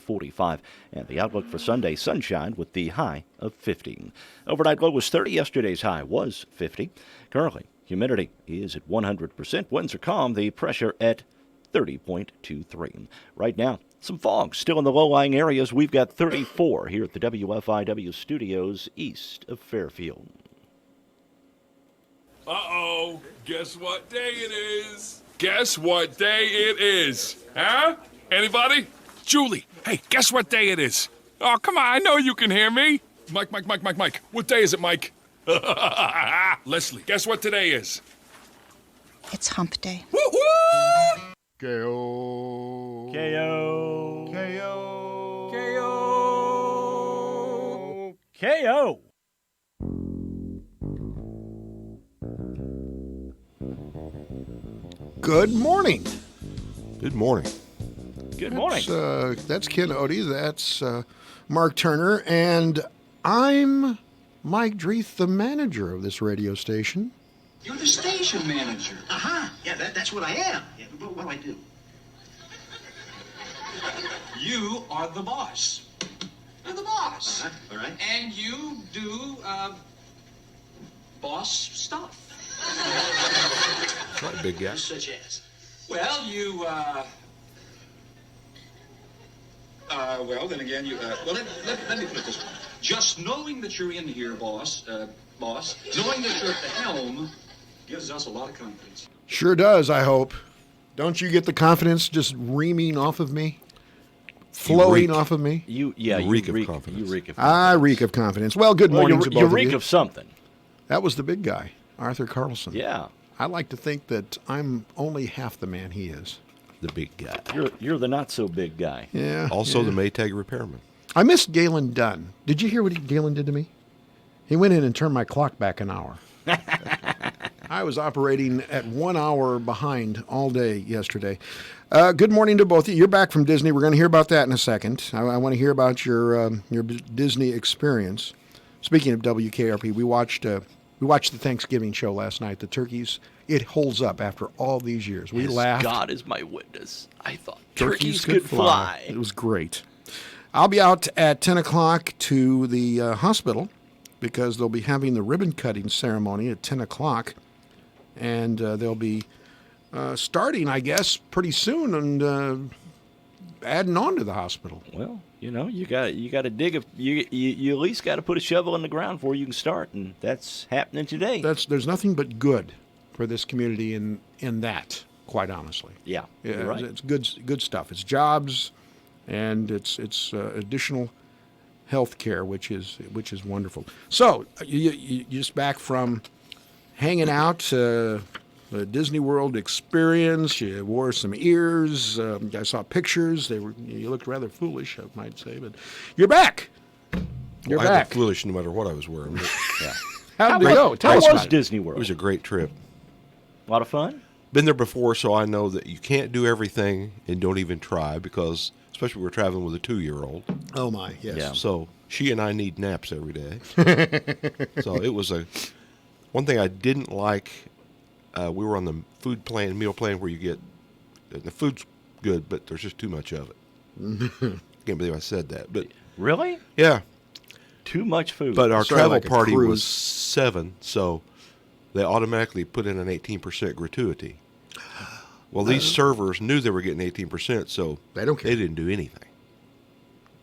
45. And the outlook for Sunday, sunshine with the high of 50. Overnight low was 30. Yesterday's high was 50. Currently, humidity is at 100%. Winds are calm. The pressure at 30.23. Right now, some fog still in the low-lying areas. We've got 34 here at the WFIW studios east of Fairfield. Uh-oh, guess what day it is? Guess what day it is? Huh? Anybody? Julie, hey, guess what day it is? Oh, come on, I know you can hear me. Mike. What day is it, Mike? Leslie, guess what today is? It's hump day. Woo-hoo! K-O. K.O. K-O. K.O. K.O. Good morning. Good morning. Good morning. That's Ken Odie. That's Mark Turner. And I'm Mike Dreeth, the manager of this radio station. You're the station manager. Uh-huh. Yeah, that's what I am. Yeah, what do I do? You are the boss. You're the boss. All right. And you do, boss stuff. Right, big guy. Such as? Well, you, well, then again, well, let me put it this way. Just knowing that you're in here, boss, knowing that you're at the helm gives us a lot of confidence. Sure does, I hope. Don't you get the confidence just reaming off of me? Flowing off of me? You reek of confidence. You reek of I reek of confidence. Well, good morning to both you of reek you. of something. That was the big guy, Arthur Carlson. Yeah. I like to think that I'm only half the man he is. The big guy. You're the not so big guy. Yeah. Also yeah. the Maytag repairman. I missed Galen Dunn. Did you hear what Galen did to me? He went in and turned my clock back an hour. I was operating at 1 hour behind all day yesterday. Good morning to both of you. You're back from Disney. We're going to hear about that in a second. I want to hear about your Disney experience. Speaking of WKRP, we watched the Thanksgiving show last night. The turkeys, it holds up after all these years. We laughed. God is my witness. I thought Turkeys turkeys could fly. It was great. I'll be out at 10 o'clock to the hospital because they'll be having the ribbon cutting ceremony at 10 o'clock. And they'll be starting, I guess, pretty soon and adding on to the hospital. Well, you got to dig you at least got to put a shovel in the ground before you can start, and that's happening today. There's nothing but good for this community in that, quite honestly. Yeah, you're right. It's good stuff. It's jobs, and it's additional health care, which is wonderful. So you just back from hanging out, the Disney World experience. You wore some ears. I saw pictures. You looked rather foolish, I might say, but you're back. You're I back. looked foolish no matter what I was wearing. But Yeah. How did it go? Tell How us was about it. Disney it World? was a great trip. A lot of fun. Been there before, so I know that you can't do everything and don't even try because, especially we're traveling with a 2-year-old. Oh my, yes. Yeah. So she and I need naps every day. So it was one thing I didn't like. We were on the meal plan where you get the food's good, but there's just too much of it. Can't believe I said that, but Really? yeah. Too much food. But our Sort of travel like a party cruise. was 7, so they automatically put in an 18% gratuity. Well, these servers knew they were getting 18%, so They don't care. They didn't do anything.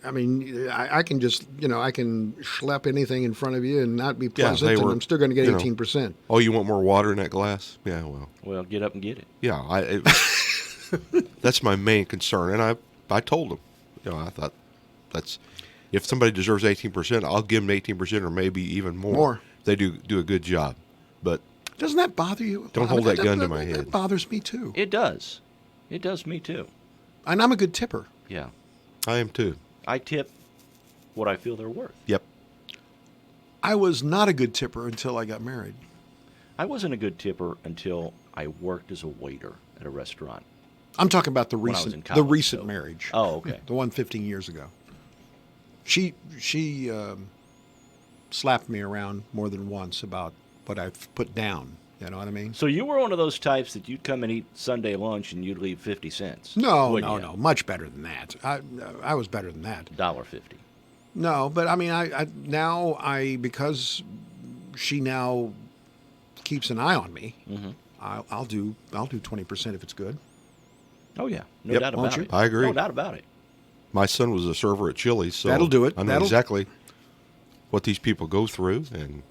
I mean, I can just, I can schlep anything in front of you and not be Yeah, pleasant, they and were, I'm still going to get you know, 18%. Oh, you want more water in that glass? Yeah, well, get up and get it. yeah. That's my main concern, and I told them, I thought if somebody deserves 18%, I'll give them 18% or maybe even more. More. They do a good job, but Doesn't that bother you? Don't hold that gun to my head. That bothers me too. It does. It does me too. And I'm a good tipper. Yeah. I am too. I tip what I feel they're worth. Yep. I was not a good tipper until I got married. I wasn't a good tipper until I worked as a waiter at a restaurant. I'm talking about the When I was recent in college, so- marriage. Oh, okay. The one 15 years ago. She slapped me around more than once about what I've put down You know what I mean? So you were one of those types that you'd come and eat Sunday lunch and you'd leave 50 cents. No, wouldn't no, you? no. Much better than that. I was better than that. $1.50. No, but I mean, I because she now keeps an eye on me. Mm-hmm. I'll do 20% if it's good. Oh, yeah. No Yep. doubt Won't about you? it. I agree. No doubt about it. My son was a server at Chili's, so That'll do it. I know That'll- exactly what these people go through, and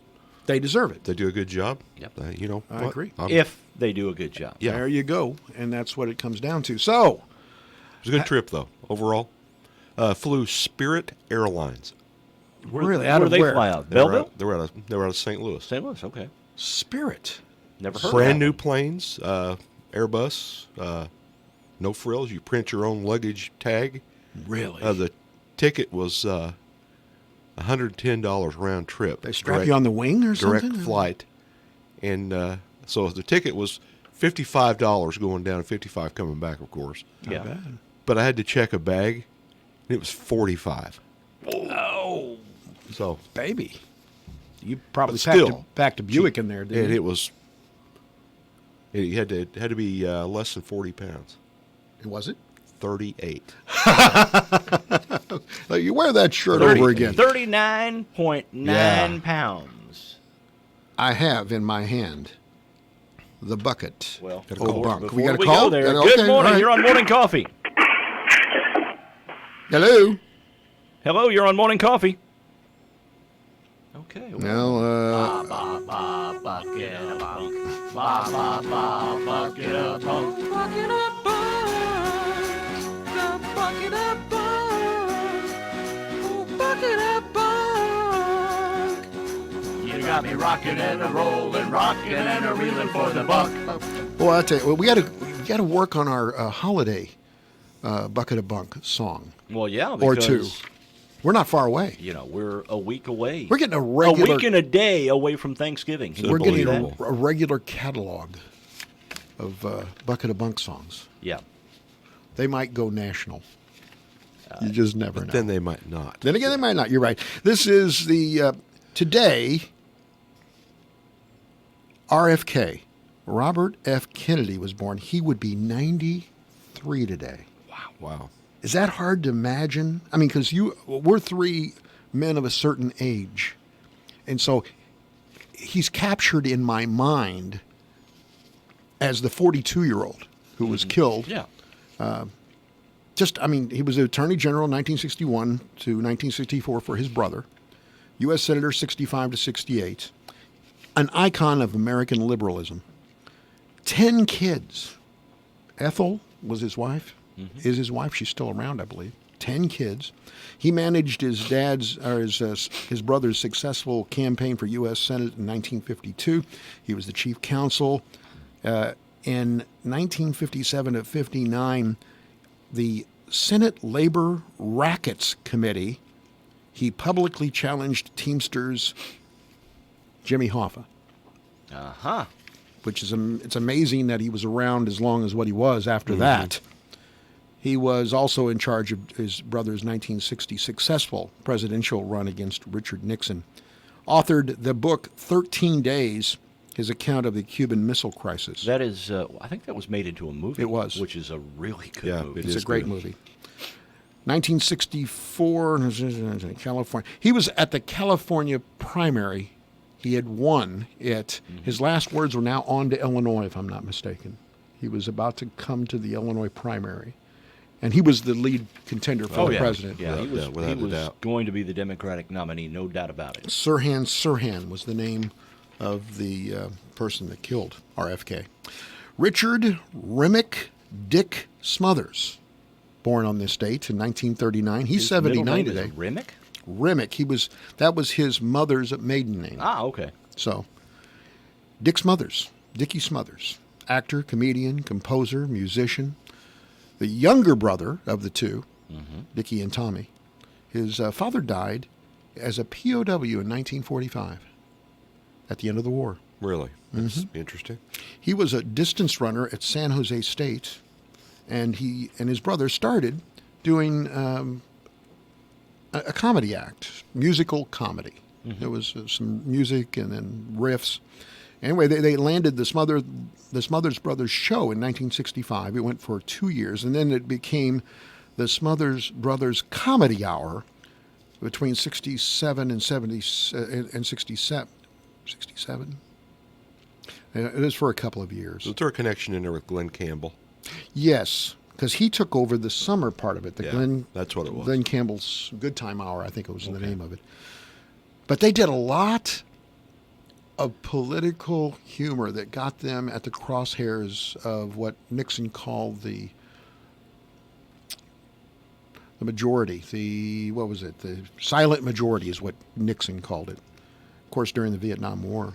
They deserve it. they do a good job. Yep. You know, I agree. If they do a good job. Yeah. There you go, and that's what it comes down to. So, It was a good trip, though, overall. Flew Spirit Airlines. really, Where out do of they where? fly out? They were Belleville? they were out of St. Louis. St. Louis, okay. Spirit. Never heard Brand of that new one. planes, Airbus, no frills. You print your own luggage tag. Really? The ticket was $110 round trip. They strap you on the wing or direct something? flight, and so the ticket was $55 going down and $55 coming back, of course. Yeah. Bad. But I had to check a bag, and it was $45. Oh. So Baby. You probably But still, packed a Buick in there, and didn't you? it was. It had to be less than 40 pounds. Was it? 38. You wear that shirt over again. 39.9 Yeah. pounds. I have in my hand the bucket. Well, Got a Oh, call. bunk. before We got a we call? go there, Yeah, good okay, morning. all right. You're on Morning Coffee. Hello. Hello, you're on Morning Coffee. Okay. Well, You got me rocking and a rolling, rocking and a reeling for the buck. well, I tell you, we got to work on our holiday bucket of bunk song Well, yeah. or two. because, We're not far away. You know, we're a week away. We're getting a regular. week and a day away from Thanksgiving. Can you We're believe getting that? a regular catalog of bucket of bunk songs. Yeah. They might go national. You just never know. Then they might not. Then again, they might not. You're right. This is the today. RFK, Robert F. Kennedy was born. He would be 93 today. Wow. Is that hard to imagine? I mean, because we're three men of a certain age, and so he's captured in my mind as the 42-year-old who was killed. Yeah. He was the Attorney General 1961 to 1964 for his brother, U.S. Senator 65 to 68, an icon of American liberalism. 10 kids. Ethel was his wife, is his wife. She's still around, I believe. 10 kids. He managed his brother's successful campaign for U.S. Senate in 1952. He was the chief counsel. In 1957 to 59, the Senate Labor Rackets Committee, he publicly challenged Teamsters Jimmy Hoffa, Uh-huh. which is it's amazing that he was around as long as what he was after that. He was also in charge of his brother's 1960 successful presidential run against Richard Nixon. Authored the book 13 Days, his account of the Cuban Missile Crisis. That is, I think that was made into a movie. It was. Which is a really good Yeah, movie. it It's is a great good. movie. 1964, California. He was at the California primary. He had won it. His last words were now on to Illinois, if I'm not mistaken. He was about to come to the Illinois primary. And he was the lead contender for the president. Yeah, he was, Yeah, without he a was doubt. going to be the Democratic nominee, no doubt about it. Sirhan was the name of the person that killed RFK. Richard Remick Dick Smothers, born on this date in 1939. He's His middle 79 name is today. Remick? Remick. That was his mother's maiden name. Ah, okay. So, Dick Smothers, Dickie Smothers, actor, comedian, composer, musician, the younger brother of the two, Dickie and Tommy. His father died as a POW in 1945 at the end of the war. Really? That's interesting. He was a distance runner at San Jose State, and he and his brother started doing a comedy act, musical comedy. There was some music and then riffs, Anyway, they landed the Smothers Brothers show in 1965. It went for 2 years, and then it became the Smothers Brothers Comedy Hour between 67 and 67. 67? It was for a couple of years. Was there a connection in there with Glenn Campbell? Yes, because he took over the summer part of it. That's what it was. Glenn Campbell's Good Time Hour, I think it was the name of it. But they did a lot of political humor that got them at the crosshairs of what Nixon called the majority. The silent majority is what Nixon called it. Of course, during the Vietnam War.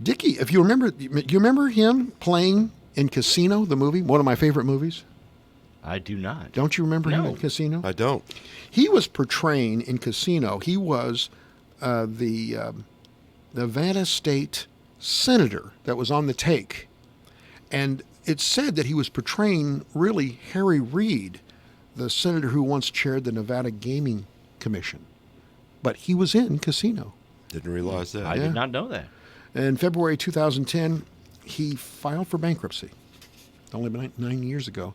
Dickie, if you remember, do you remember him playing in Casino, the movie? One of my favorite movies. I do not. Don't you remember him No. in Casino? I don't. He was portraying in Casino. He was the Nevada state senator that was on the take, and it's said that he was portraying really Harry Reid, the senator who once chaired the Nevada Gaming Commission. But he was in Casino. Didn't realize that. I Yeah. did not know that. In February 2010, he filed for bankruptcy. Only 9 years ago.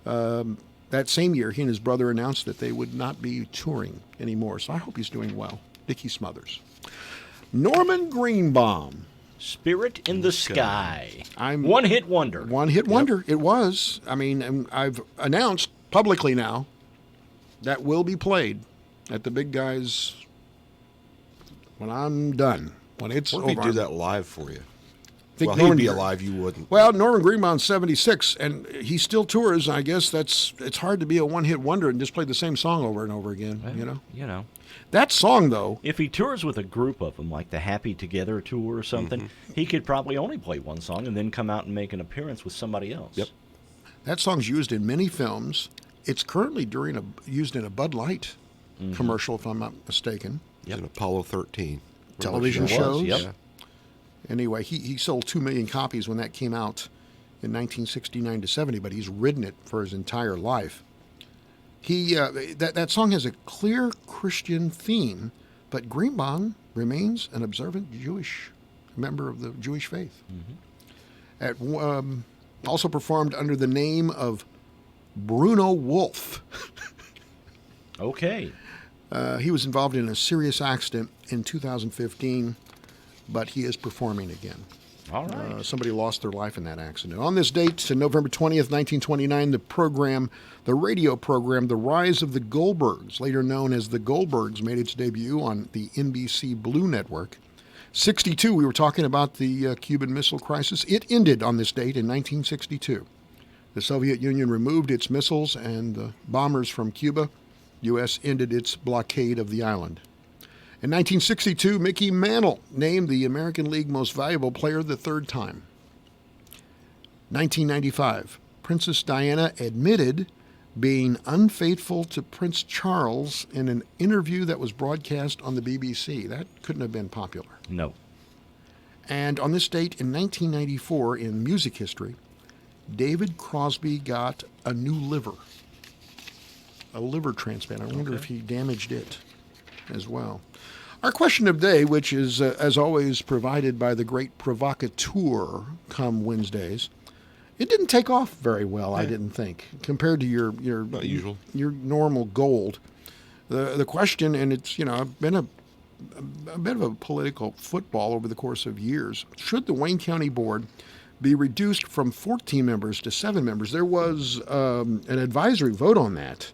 That same year, he and his brother announced that they would not be touring anymore. So I hope he's doing well. Dickie Smothers. Norman Greenbaum. Spirit in the Sky. I'm One-hit wonder. One-hit wonder. It was. I mean, and I've announced publicly now that will be played at the Big Guys when I'm done. When it's What over. if he do that live for you? Think Well, Norman- he'd be alive, you wouldn't. Well, Norman Greenbaum's 76, and he still tours. I guess it's hard to be a one-hit wonder and just play the same song over and over again, You know. That song, though, If he tours with a group of them, like the Happy Together tour or something, he could probably only play one song and then come out and make an appearance with somebody else. Yep. that song's used in many films. It's currently used in a Bud Light commercial, if I'm not mistaken. Yep. In Apollo 13. Television It was, shows. yep. Anyway, he sold 2 million copies when that came out in 1969 to 70, but he's ridden it for his entire life. That song has a clear Christian theme, but Greenbaum remains an observant Jewish member of the Jewish faith. Also performed under the name of Bruno Wolf. Okay. He was involved in a serious accident in 2015, but he is performing again. All right. Somebody lost their life in that accident. On this date, November 20th, 1929, the radio program, The Rise of the Goldbergs, later known as The Goldbergs, made its debut on the NBC Blue Network. 62, we were talking about the Cuban Missile Crisis. It ended on this date in 1962. The Soviet Union removed its missiles and the bombers from Cuba. U.S. ended its blockade of the island. In 1962, Mickey Mantle named the American League Most Valuable Player the third time. 1995, Princess Diana admitted being unfaithful to Prince Charles in an interview that was broadcast on the BBC. That couldn't have been popular. No. And on this date in 1994, in music history, David Crosby got a new liver. A liver transplant. I wonder if he damaged it as well. Our question of the day, which is, as always, provided by the great provocateur come Wednesdays, it didn't take off very well, I didn't think, compared to your Not usual. your normal gold. The question, and it's been a bit of a political football over the course of years. Should the Wayne County Board be reduced from 14 members to 7 members? There was an advisory vote on that.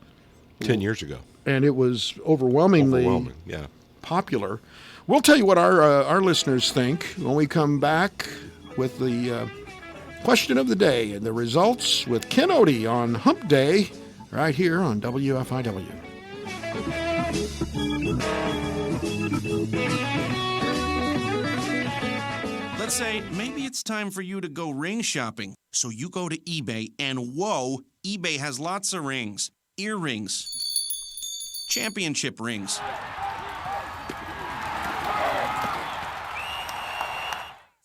10 years ago. And it was overwhelmingly Overwhelming, yeah. popular. We'll tell you what our listeners think when we come back with the question of the day and the results with Ken Odie on Hump Day right here on WFIW. Let's say maybe it's time for you to go ring shopping. So you go to eBay, and whoa, eBay has lots of rings. Earrings. Championship rings.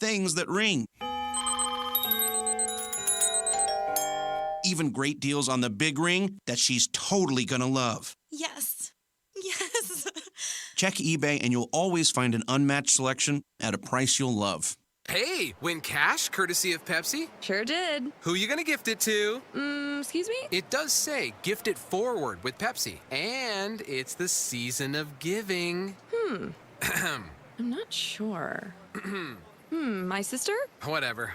Things that ring. Even great deals on the big ring that she's totally gonna love. Yes. Yes. Check eBay and you'll always find an unmatched selection at a price you'll love. Hey, win cash courtesy of Pepsi? Sure did. Who you gonna gift it to? Excuse me? It does say gift it forward with Pepsi. And it's the season of giving. I'm not sure. My sister? Whatever.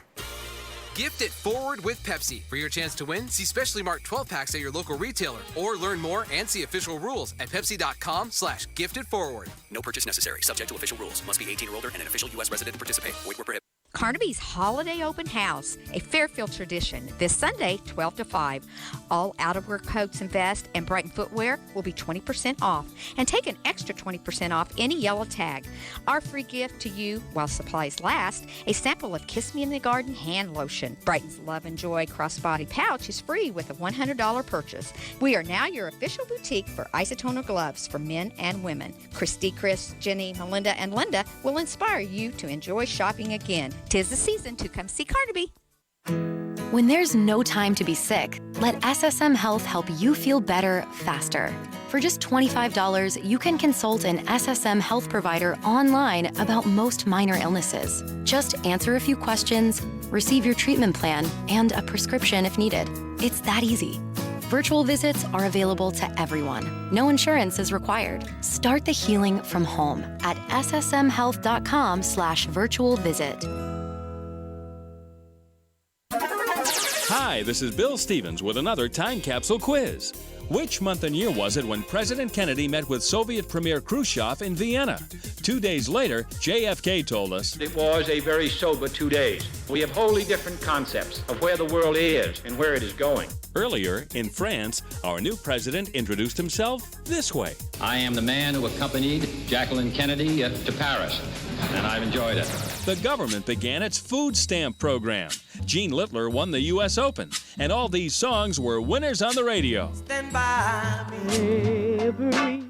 Gift it forward with Pepsi. For your chance to win, see specially marked 12-packs at your local retailer. Or learn more and see official rules at pepsi.com/giftitforward. No purchase necessary. Subject to official rules. Must be 18 or older and an official U.S. resident to participate. Void where prohibited. Carnaby's Holiday Open House, a Fairfield tradition, this Sunday, 12 to 5. All outerwear coats and vests and Brighton footwear will be 20% off, and take an extra 20% off any yellow tag. Our free gift to you while supplies last, a sample of Kiss Me in the Garden hand lotion. Brighton's Love and Joy crossbody pouch is free with a $100 purchase. We are now your official boutique for Isotona gloves for men and women. Christy, Chris, Jenny, Melinda, and Linda will inspire you to enjoy shopping again. 'Tis the season to come see Carnaby. When there's no time to be sick, let SSM Health help you feel better faster. For just $25, you can consult an SSM Health provider online about most minor illnesses. Just answer a few questions, receive your treatment plan, and a prescription if needed. It's that easy. Virtual visits are available to everyone. No insurance is required. Start the healing from home at ssmhealth.com/virtual visit. Hi, this is Bill Stevens with another time capsule quiz. Which month and year was it when President Kennedy met with Soviet Premier Khrushchev in Vienna? 2 days later, JFK told us, "It was a very sober 2 days. We have wholly different concepts of where the world is and where it is going." Earlier, in France, our new president introduced himself this way. "I am the man who accompanied Jacqueline Kennedy to Paris, and I've enjoyed it." The government began its food stamp program. Gene Littler won the U.S. Open, and all these songs were winners on the radio. Stand by me. Every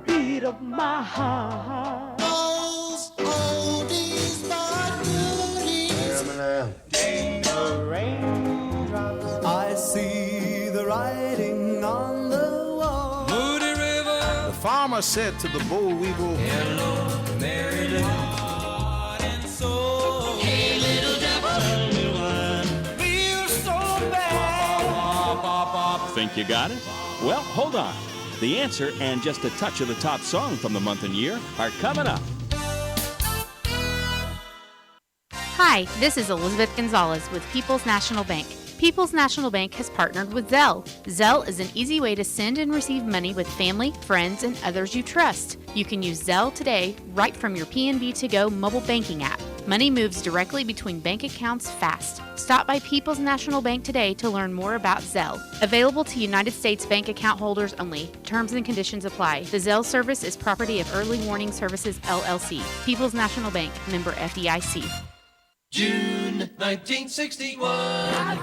beat of my heart. Those oldies but goodies. In the raindrops, I see the writing on the wall. Moody River. The farmer said to the boll weevil, "Hello, Mary Lou." Heart and soul. Hey, little devil. Think you got it? Well, hold on. The answer and just a touch of the top song from the month and year are coming up. Hi, this is Elizabeth Gonzalez with People's National Bank. People's National Bank has partnered with Zelle. Zelle is an easy way to send and receive money with family, friends, and others you trust. You can use Zelle today right from your PNB To Go mobile banking app. Money moves directly between bank accounts fast. Stop by People's National Bank today to learn more about Zelle. Available to United States bank account holders only. Terms and conditions apply. The Zelle service is property of Early Warning Services, LLC. People's National Bank, member FDIC. June 1961.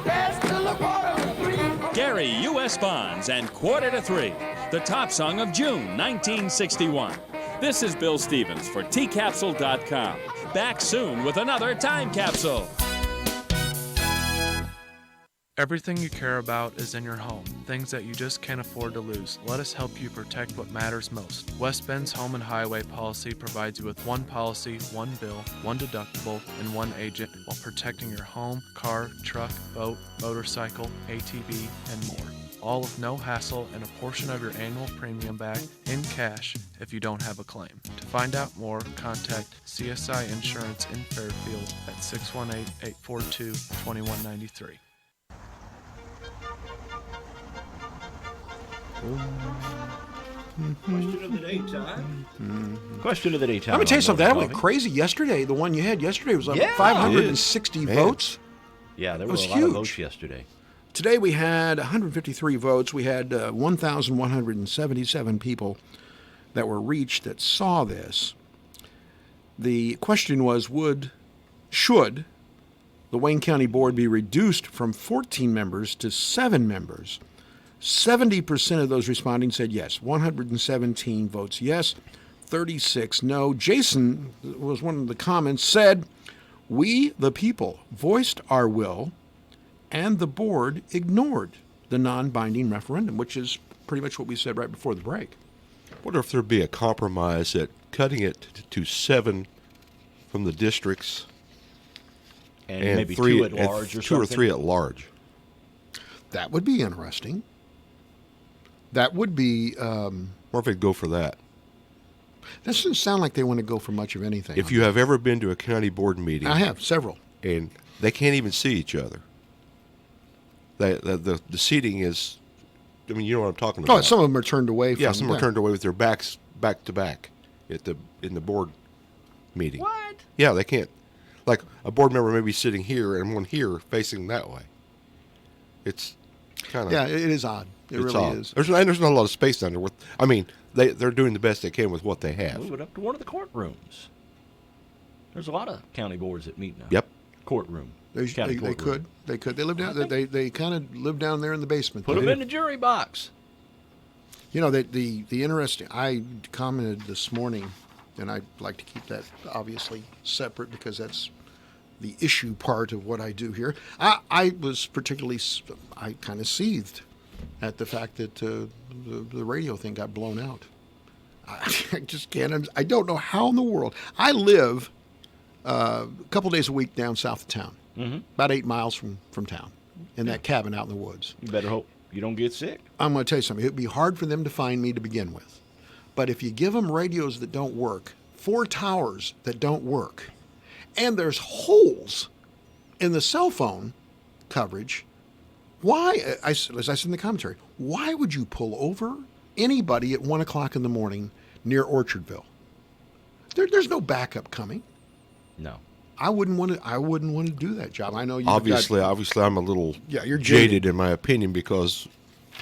Gary, U.S. Bonds, and Quarter to Three, the top song of June 1961. This is Bill Stevens for tcapsule.com. Back soon with another time capsule. Everything you care about is in your home, things that you just can't afford to lose. Let us help you protect what matters most. West Bend's Home and Highway policy provides you with one policy, one bill, one deductible, and one agent while protecting your home, car, truck, boat, motorcycle, ATV, and more. All with no hassle and a portion of your annual premium back in cash if you don't have a claim. To find out more, contact CSI Insurance in Fairfield at 618-842-2193. Question of the day, Todd. Question of the day, Todd. Let me tell you something. That went crazy yesterday. The one you had yesterday was like 560 votes. Yeah, there were was a lot huge. of votes yesterday. Today we had 153 votes. We had 1,177 people that were reached that saw this. The question was, should the Wayne County Board be reduced from 14 members to 7 members? 70% of those responding said yes. 117 votes yes, 36 no. Jason was one of the comments, said, "We, the people, voiced our will, and the board ignored the non-binding referendum," which is pretty much what we said right before the break. I wonder if there'd be a compromise that cutting it to 7 from the districts And maybe three two at large or two something? or three at large. That would be interesting. That would be. Or if they'd go for that. That doesn't sound like they want to go for much of anything. If you have ever been to a county board meeting, I have several, and they can't even see each other. The seating is, I mean, you know what I'm talking about. Oh, some of them are turned away. Yeah, some are turned away with their backs back to back in the board meeting. What? Yeah, they can't. Like a board member may be sitting here and one here facing that way. It's kind of Yeah, it is odd. It really odd. is. There's not a lot of space down there. I mean, they're doing the best they can with what they have. Move it up to one of the courtrooms. There's a lot of county boards that meet now. Yep. Courtroom. They could. They could. They live down. They kind of live down there in the basement. Put them in the jury box. You know, the interesting. I commented this morning, and I'd like to keep that obviously separate because that's the issue part of what I do here. I was particularly. I kind of seethed at the fact that the radio thing got blown out. I just can't. I don't know how in the world. I live a couple days a week down south of town, about 8 miles from town, in that cabin out in the woods. You better hope you don't get sick. I'm going to tell you something. It would be hard for them to find me to begin with. But if you give them radios that don't work, 4 towers that don't work, and there's holes in the cell phone coverage, why, as I said in the commentary, why would you pull over anybody at 1 o'clock in the morning near Orchardville? There's no backup coming. No. I wouldn't want to do that job. I know you. Obviously, I'm a little you're jaded in my opinion because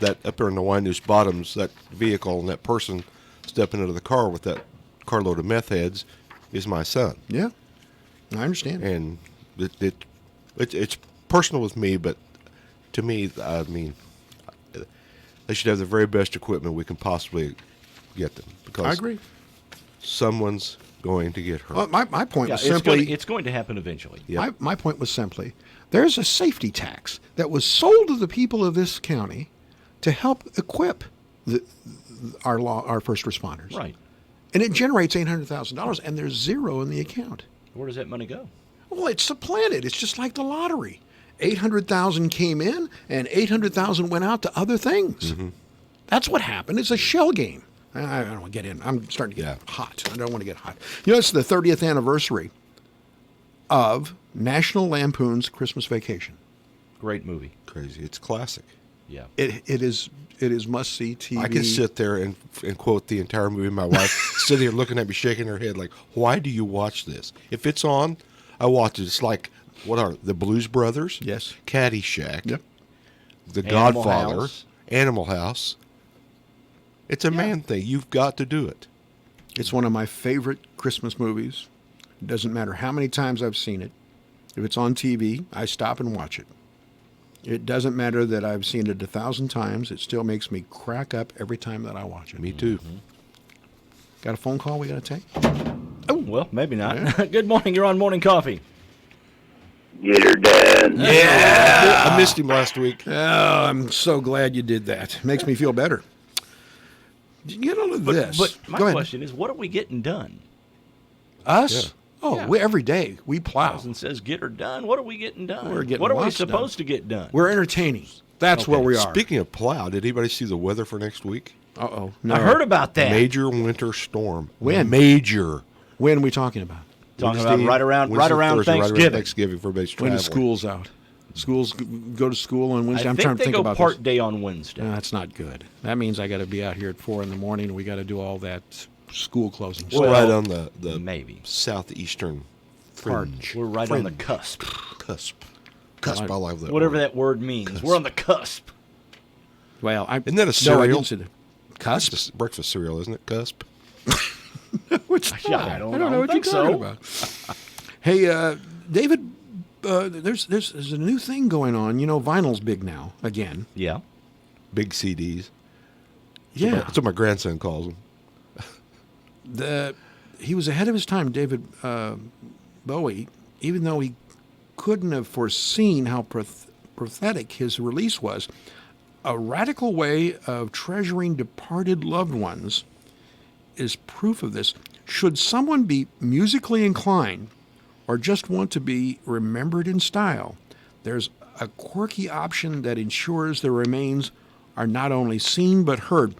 that up there in the Wyandotte Bottoms, that vehicle and that person stepping into the car with that carload of meth heads is my son. Yeah, I understand. And it's personal with me, but to me, I mean, they should have the very best equipment we can possibly get them. Because I agree. Someone's going to get hurt. Well, my point was simply it's going to happen eventually. Yep. My point was simply there's a safety tax that was sold to the people of this county to help equip our first responders. Right. And it generates $800,000, and there's zero in the account. Where does that money go? Well, it's supplanted. It's just like the lottery. 800,000 came in, and 800,000 went out to other things. Mm-hmm. That's what happened. It's a shell game. I don't want to get in. I'm starting to get hot. I don't want to get hot. You know, it's the 30th anniversary of National Lampoon's Christmas Vacation. Great movie. Crazy. It's classic. Yeah. It is must-see TV. I can sit there and quote the entire movie. My wife sitting here looking at me, shaking her head like, why do you watch this? If it's on, I watch it. It's like, what are the Blues Brothers? Yes. Caddyshack. Yep. The Animal Godfather. House. Animal House. It's a man thing. You've got to do it. It's one of my favorite Christmas movies. It doesn't matter how many times I've seen it. If it's on TV, I stop and watch it. It doesn't matter that I've seen it 1,000 times. It still makes me crack up every time that I watch it. Me too. Got a phone call we got to take? Oh, well, maybe not. Good morning. You're on Morning Coffee. Get her done. Yeah. I missed him last week. Oh, I'm so glad you did that. Makes me feel better. Get on to this. But my Go ahead. question is, what are we getting done? Us? Yeah. Oh, Yeah. every day we plow. Thousand says get her done. What are we getting done? We're getting what are we lots supposed to get done? We're entertaining. That's Okay. where we are. Speaking of plow, did anybody see the weather for next week? Uh-oh. I heard about that. Major winter storm. When? Major. When are we talking about? Talking Wednesday, about right around Thursday, right around Thanksgiving. Thanksgiving for everybody's When traveling. the school's out. Schools go to school on Wednesday. I I'm think trying to they think go about part this. day on Wednesday. No, that's not good. That means I got to be out here at 4 in the morning. And we got to do all that school closing. We're right on the maybe southeastern Part. fringe. We're right on the cusp. Cusp. I love that. Whatever word. that word means. We're on the cusp. Well, Isn't that a No, I cereal? didn't say that. Cusp? It's a breakfast cereal, isn't it? Cusp. Yeah, I don't know what you're think talking so. about. Hey, David, there's a new thing going on. You know, vinyl's big now again. Yeah. Big CDs. Yeah. That's what my grandson calls them. He was ahead of his time, David Bowie, even though he couldn't have foreseen how prophetic his release was. A radical way of treasuring departed loved ones is proof of this. Should someone be musically inclined or just want to be remembered in style, there's a quirky option that ensures the remains are not only seen but heard.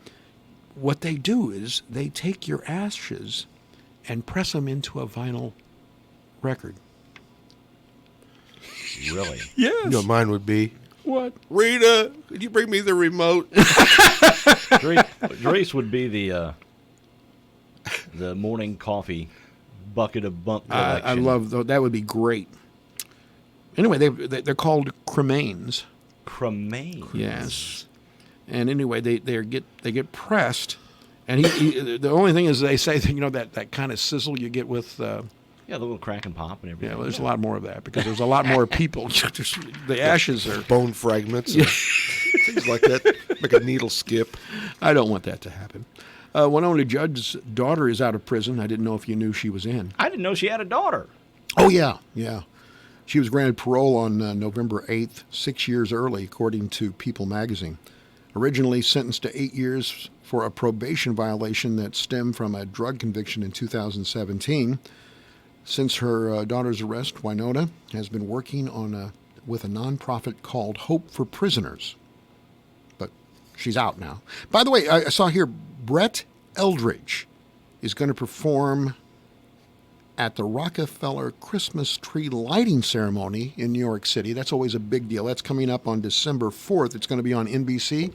What they do is they take your ashes and press them into a vinyl record. Really? Yes. You know, mine would be, What? Rita, could you bring me the remote? Grace would be the morning coffee bucket of bunk collection. I love those. That would be great. Anyway, they're called cremains. Cremains? Yes. And anyway, they get pressed, and the only thing is they say that, that kind of sizzle you get with yeah, the little crack and pop and everything. well, there's a lot more of that because there's a lot more people. The ashes are bone fragments, and things like that. Make a needle skip. I don't want that to happen. Winona Judd's daughter is out of prison. I didn't know if you knew she was in. I didn't know she had a daughter. Oh yeah. She was granted parole on November 8th, 6 years early, according to People magazine. Originally sentenced to 8 years for a probation violation that stemmed from a drug conviction in 2017. Since her daughter's arrest, Winona has been working with a nonprofit called Hope for Prisoners. But she's out now. By the way, I saw here Brett Eldridge is going to perform at the Rockefeller Christmas tree lighting ceremony in New York City. That's always a big deal. That's coming up on December 4th. It's going to be on NBC.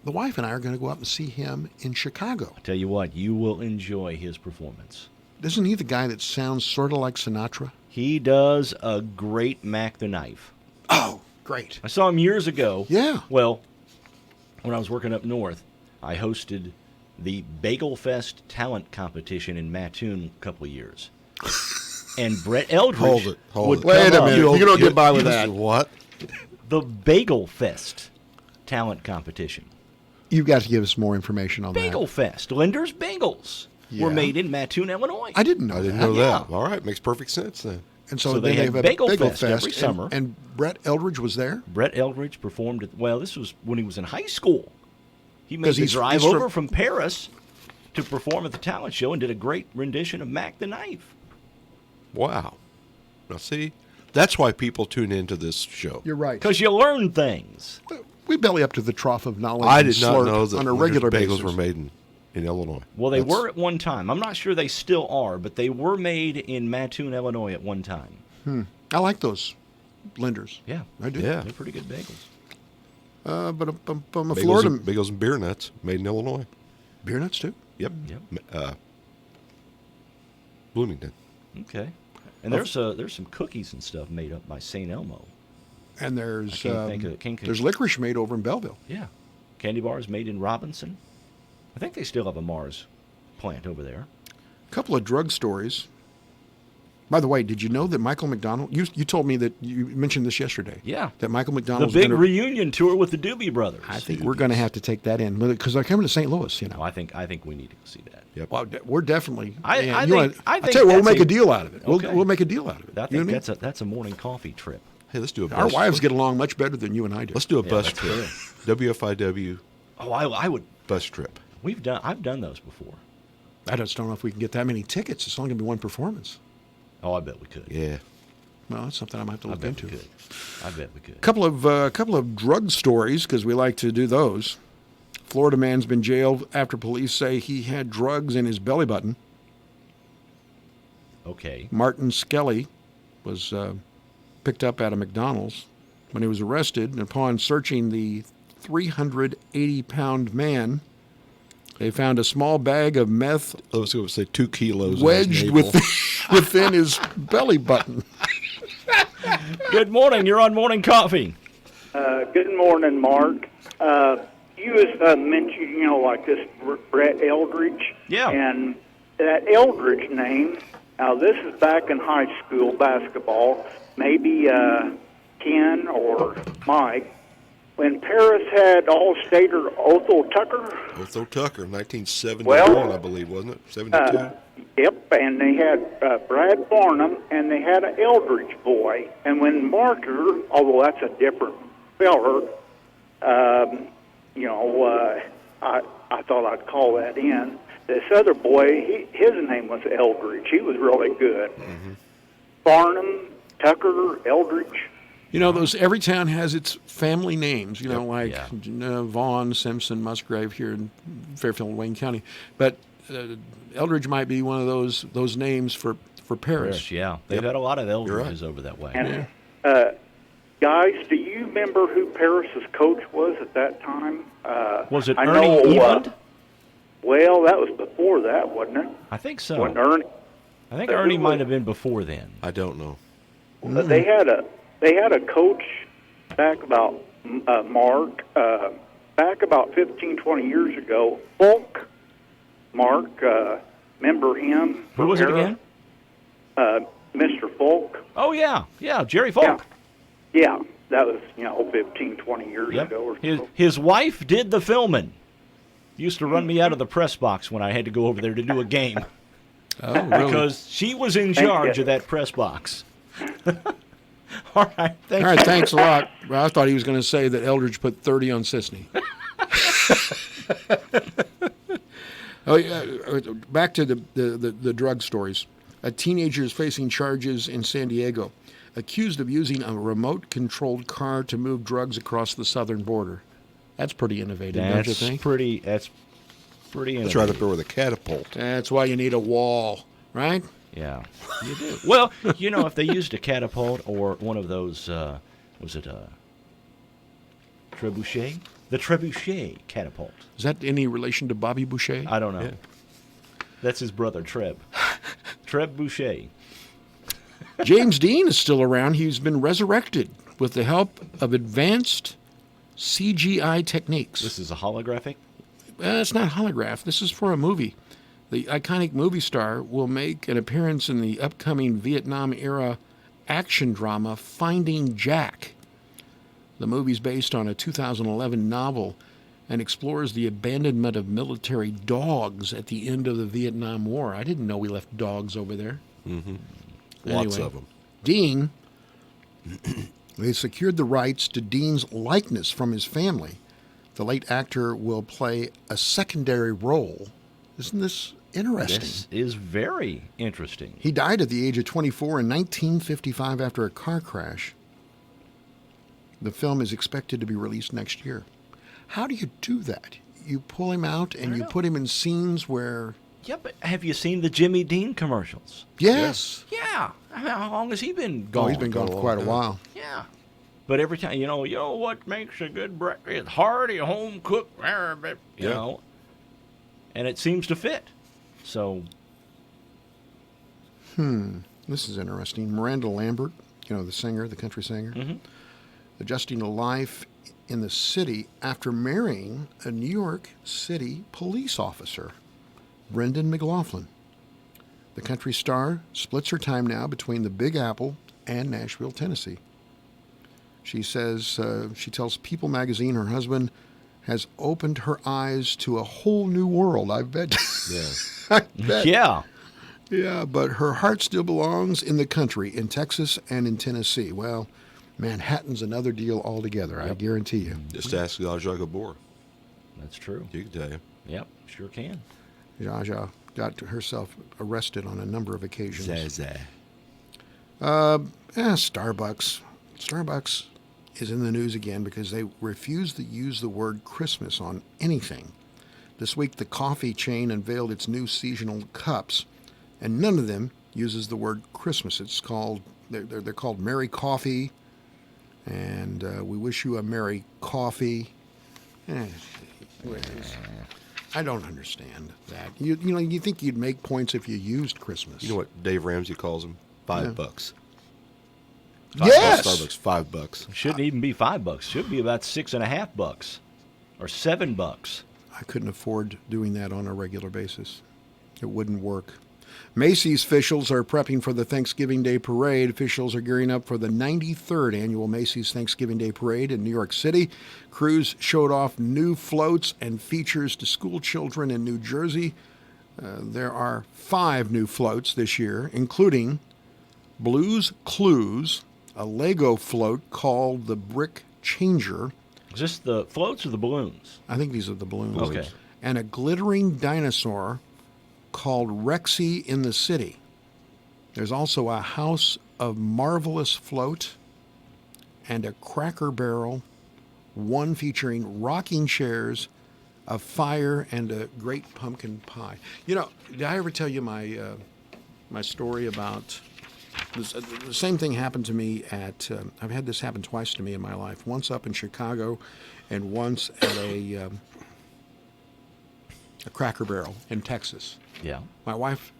The wife and I are going to go up and see him in Chicago. I tell you what, you will enjoy his performance. Isn't he the guy that sounds sort of like Sinatra? He does a great Mac the Knife. Oh, great. I saw him years ago. Yeah. Well, when I was working up north, I hosted the Bagel Fest talent competition in Mattoon a couple of years. And Brett Eldridge would Wait a come minute. up. You don't get by with that. What? The Bagel Fest talent competition. You've got to give us more information on Bagel Fest. Linder's Bagels were Yeah. made in Mattoon, Illinois. that. I didn't know that. that. All right, makes perfect sense then. And so, So they then had have Bagel a Bagel Fest Fest every summer. And Brett Eldridge was there? Brett Eldridge performed at, well, this was when he was in high school. He made 'Cause the he's drive from- over from Paris to perform at the talent show and did a great rendition of Mac the Knife. Wow. Now see, that's why people tune into this show. You're right. Because you learn things. We belly up to the trough of knowledge. I and did not slurp know that on a Linder's regular bagels basis. were made in Illinois. Well, they That's- were at one time. I'm not sure they still are, but they were made in Mattoon, Illinois at one time. I like those Linders. Yeah. I do. Yeah. They're pretty good bagels. But I'm a Bagels Florida and, bagels and beer nuts made in Illinois. beer nuts too. Yep. Bloomington. Okay. And there's some cookies and stuff made up by St. Elmo. And there's can't think of- there's licorice made over in Belleville. Yeah. Candy bars made in Robinson. I think they still have a Mars plant over there. A couple of drug stories. By the way, did you know that Michael McDonald? You told me that you mentioned this yesterday. Yeah. That Michael The McDonald's big gonna, reunion tour with the Doobie Brothers. I think we're going to have to take that in because they're coming to St. Louis. You know. No, I think we need to go see that. Yep. Well, we're definitely. I man, think I tell you, what, we'll that's make a deal out of it. Okay. We'll make a deal out of it. I You know think what I mean? that's a morning coffee trip. Hey, let's do a bus. Our wives get along much better than you and I do. Let's do a Yeah, bus that's trip. true. WFIW Oh, I would. bus trip. I've done those before. I just don't know if we can get that many tickets. It's only going to be one performance. Oh, I bet we could. Yeah. Well, that's something I might have to I look bet into. we could. I bet we could. Couple of drug stories because we like to do those. Florida man's been jailed after police say he had drugs in his belly button. Okay. Martin Skelly was picked up at a McDonald's when he was arrested, and upon searching the 380-pound man, they found a small bag of meth I was going to say 2 kilos wedged within his belly button. Good morning. You're on morning coffee. Good morning, Mark. You was mentioning, like this Brett Eldridge. Yeah. And that Eldridge name, now this is back in high school basketball, maybe Ken or Mike, when Paris had All-Stater Otho Tucker. Otho Tucker, 1971, Well, I believe, wasn't it? 72? Yep, and they had Brad Barnum, and they had an Eldridge boy. And when Marker, although that's a different feller, I thought I'd call that in. This other boy, his name was Eldridge. He was really good. Mm-hmm. Farnham, Tucker, Eldridge. You know, every town has its family names, like Vaughn, Simpson, Musgrave here in Fairfield, Wayne County. But Eldridge might be one of those names for Paris. Yeah. They've had a lot of Eldridges over that way. And, guys, do you remember who Paris's coach was at that time? Was it I Ernie know, Eland? Well, that was before that, wasn't it? I think so. Wasn't Ernie? I think Ernie might have been before then. I don't know. Well, they had a coach back about back about 15, 20 years ago. Mark, remember him? Who was it again? Mr. Folk. Oh yeah, Jerry Folk. Yeah, that was 15, 20 years ago or so. His wife did the filming. Used to run me out of the press box when I had to go over there to do a game. Oh, really? Because she was in charge of that press box. All right, thanks a lot. Well, I thought he was going to say that Eldridge put 30 on Sisney. Back to the drug stories. A teenager is facing charges in San Diego, accused of using a remote-controlled car to move drugs across the southern border. That's pretty innovative, don't you think? That's pretty innovative. That's right up there with a catapult. That's why you need a wall, right? Yeah, you do. Well, if they used a catapult or one of those, was it a trebuchet? The trebuchet catapult. Is that any relation to Bobby Boucher? I don't know. Yeah. That's his brother, Treb. Treb Boucher. James Dean is still around. He's been resurrected with the help of advanced CGI techniques. This is a holographic? It's not holograph. This is for a movie. The iconic movie star will make an appearance in the upcoming Vietnam-era action drama Finding Jack. The movie's based on a 2011 novel and explores the abandonment of military dogs at the end of the Vietnam War. I didn't know we left dogs over there. Mm-hmm. Lots of them. Dean, they secured the rights to Dean's likeness from his family. The late actor will play a secondary role. Isn't this interesting? This is very interesting. He died at the age of 24 in 1955 after a car crash. The film is expected to be released next year. How do you do that? You pull him out and you put him in scenes where... Yeah, but have you seen the Jimmy Dean commercials? Yes. Yeah. How long has he been gone? Oh, he's been gone for quite a while. Yeah. But every time, you know what makes a good breakfast? Hearty, home-cooked, you know. And it seems to fit. So... This is interesting. Miranda Lambert, the singer, the country singer, adjusting to life in the city after marrying a New York City police officer, Brendan McLaughlin. The country star splits her time now between the Big Apple and Nashville, Tennessee. She says, she tells People magazine her husband has opened her eyes to a whole new world, I bet. Yeah. I bet. Yeah. Yeah, but her heart still belongs in the country, in Texas and in Tennessee. Well, Manhattan's another deal altogether, I guarantee you. Just ask Zsa Zsa Gabor. That's true. You can tell you. Yep, sure can. Zsa Zsa got herself arrested on a number of occasions. Zsa. Starbucks. Starbucks is in the news again because they refuse to use the word Christmas on anything. This week, the coffee chain unveiled its new seasonal cups, and none of them uses the word Christmas. It's called they're called Merry Coffee, and we wish you a Merry Coffee. I don't understand that. You think you'd make points if you used Christmas? You know what Dave Ramsey calls them? $5. Yes. Starbucks, $5. Shouldn't even be $5. Should be about $6.50 or $7. I couldn't afford doing that on a regular basis. It wouldn't work. Macy's officials are prepping for the Thanksgiving Day Parade. Officials are gearing up for the 93rd annual Macy's Thanksgiving Day Parade in New York City. Crews showed off new floats and features to school children in New Jersey. There are 5 new floats this year, including Blues Clues, a Lego float called the Brick Changer. Is this the floats or the balloons? I think these are the balloons. Okay. And a glittering dinosaur called Rexy in the City. There's also a House a marvelous float and a Cracker Barrel, one featuring rocking chairs, a fire, and a great pumpkin pie. You know, did I ever tell you my my story about this? The same thing happened to me at. I've had this happen twice to me in my life. Once up in Chicago, and once at a Cracker Barrel in Texas. Yeah. My wife,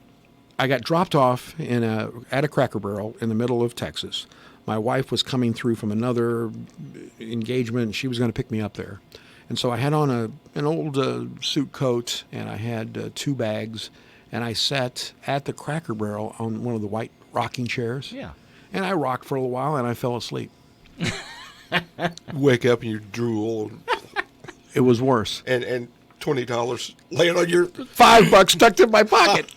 I got dropped off at a Cracker Barrel in the middle of Texas. My wife was coming through from another engagement, and she was going to pick me up there. And so I had on an old suit coat, and I had 2 bags, and I sat at the Cracker Barrel on one of the white rocking chairs. Yeah. And I rocked for a little while, and I fell asleep. Wake up and you drool. It was worse. And $20 laying on your $5 tucked in my pocket.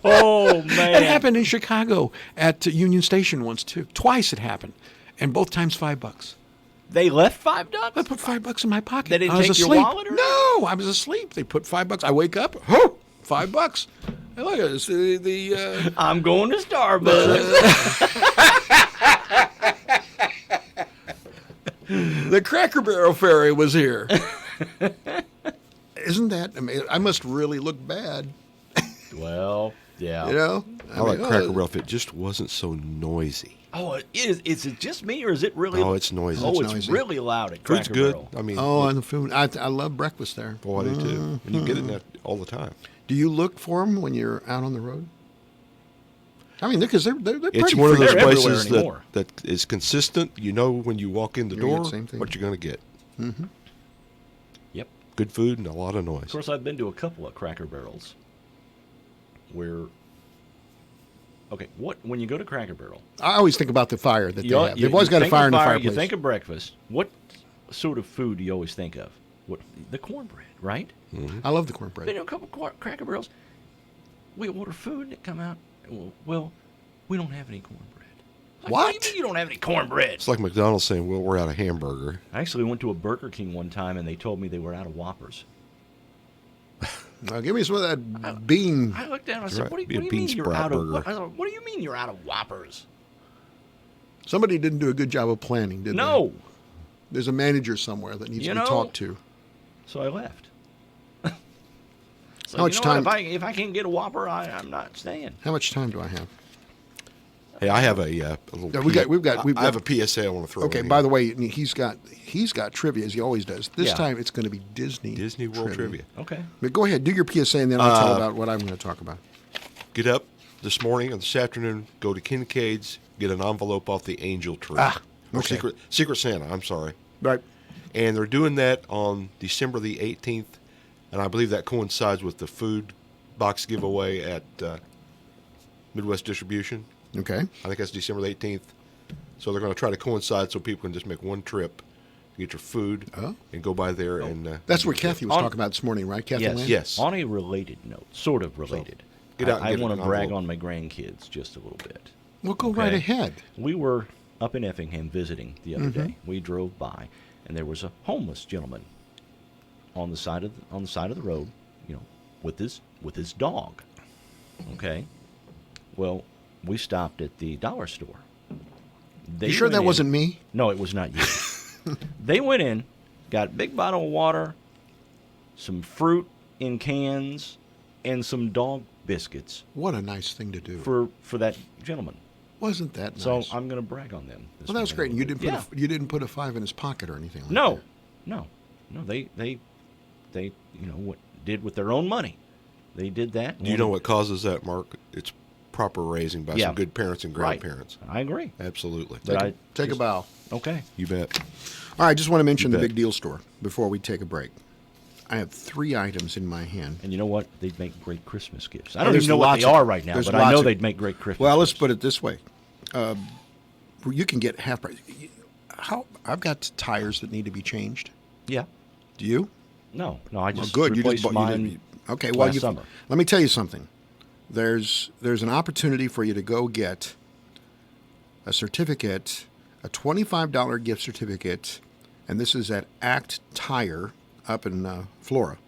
Oh, man. It happened in Chicago at Union Station once, too. Twice it happened. And both times $5. They left $5? I put $5 in my pocket. They didn't I was take your asleep. wallet or No, I was asleep. They put $5. I wake up. Oh, $5. Hey, look at this. I'm going to Starbucks. The Cracker Barrel Ferry was here. Isn't that amazing? I must really look bad. Well, yeah. You know? I like Cracker Barrel if it just wasn't so noisy. Oh, it is. Is it just me, or is it really? Oh, it's noisy. Oh, It's it's noisy. really loud at Cracker Food's good. Barrel. I mean, and the food. I love breakfast there. Oh, I do too. And you get it all the time. Do you look for them when you're out on the road? I mean, because they're pretty. It's one of those They're places everywhere that is consistent. You know when you walk in the You're gonna door get the same thing. what you're going to get. Mm-hmm. Yep. Good food and a lot of Of noise. course, I've been to a couple of Cracker Barrels where. Okay, when you go to Cracker Barrel, I always think about the fire that they have. They've always you got a think fire of in the fireplace. You think of breakfast. What sort of food do you always think of? The cornbread, right? Mm-hmm. I love the cornbread. Been to a couple Cracker Barrels. We order food that come out. Well, we don't have any cornbread. Like, what do you mean you don't have any cornbread? It's like McDonald's saying, "Well, we're out of hamburger." I actually went to a Burger King one time, and they told me they were out of Whoppers. Now, give me some of that bean. I looked down and I said, Right. "What do Be you a mean bean you're sprout out of? burger. What do you mean you're out of Whoppers?" Somebody didn't do a good job of planning, did they? No. There's a manager somewhere that needs to be talked to. So I left. So How much time? If I can't get a Whopper, I'm not staying. How much time do I have? Hey, I have a little. Yeah, we've got. I have a PSA I want to throw. Okay. in By here. the way, he's got trivia as he always does. This Yeah. time it's going to be Disney World Trivia. Okay. But go ahead, do your PSA, and then I'll tell about what I'm going to talk about. Get up this morning or this afternoon. Go to Kincaid's. Get an envelope off the Angel Tree. Or okay. Secret Santa. I'm sorry. Right. And they're doing that on December the 18th, and I believe that coincides with the food box giveaway at Midwest Distribution. Okay. I think that's December the 18th. So they're going to try to coincide so people can just make one trip to get your food and go by there and. That's what Kathy was talking about this morning, right, Kathy? Yes. Land? Yes. On a related note, sort of related. Get out and I get want an to brag envelope. on my grandkids just a little bit. Well, go right ahead. We were up in Effingham visiting the other Mm-hmm. day. We drove by, and there was a homeless gentleman on the side of the road, with his dog. Okay. Well, we stopped at the dollar store. You sure that wasn't me? No, it was not you. They went in, got a big bottle of water, some fruit in cans, and some dog biscuits. What a nice thing to do. For that gentleman. Wasn't that nice? So I'm going to brag on them. Well, that was great. And you didn't put you didn't put a $5 in his pocket or anything like that. No. They what did with their own money. They did that. Do you know what causes that, Mark? It's proper raising by some good parents and grandparents. Right. I agree. Absolutely. Take a bow. Okay. You bet. All right, I just want to mention the Big Deal Store before we take a break. I have 3 items in my hand. And you know what? They'd make great Christmas gifts. I don't even know what they are right now, but I know they'd make great Christmas Well, gifts. let's put it this way. You can get half price. I've got tires that need to be changed. Yeah. Do you? No, I just good. replaced You mine okay, well, last summer. Let me tell you something. There's an opportunity for you to go get a certificate, a $25 gift certificate, and this is at Act Tire up in Flora.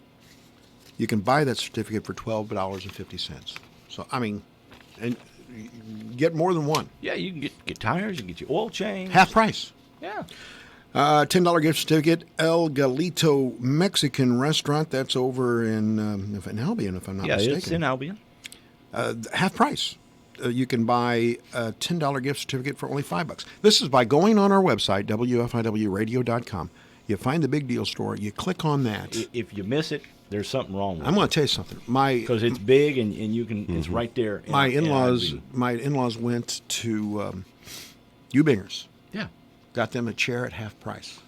You can buy that certificate for $12.50. So, I mean, and get more than one. Yeah, you can get tires, you can get your oil change. Half price. Yeah. $10 gift certificate, El Galito Mexican Restaurant. That's over in Albion, if I'm not mistaken. Yeah, it's in Albion. Half price. You can buy a $10 gift certificate for only $5. This is by going on our website, WFIWradio.com. You find the Big Deal Store. You click on that. If you miss it, there's something wrong with it. I'm going to tell you something. Because it's big and you can. It's right there. My in-laws went to Ubingers. Yeah. Got them a chair at half price.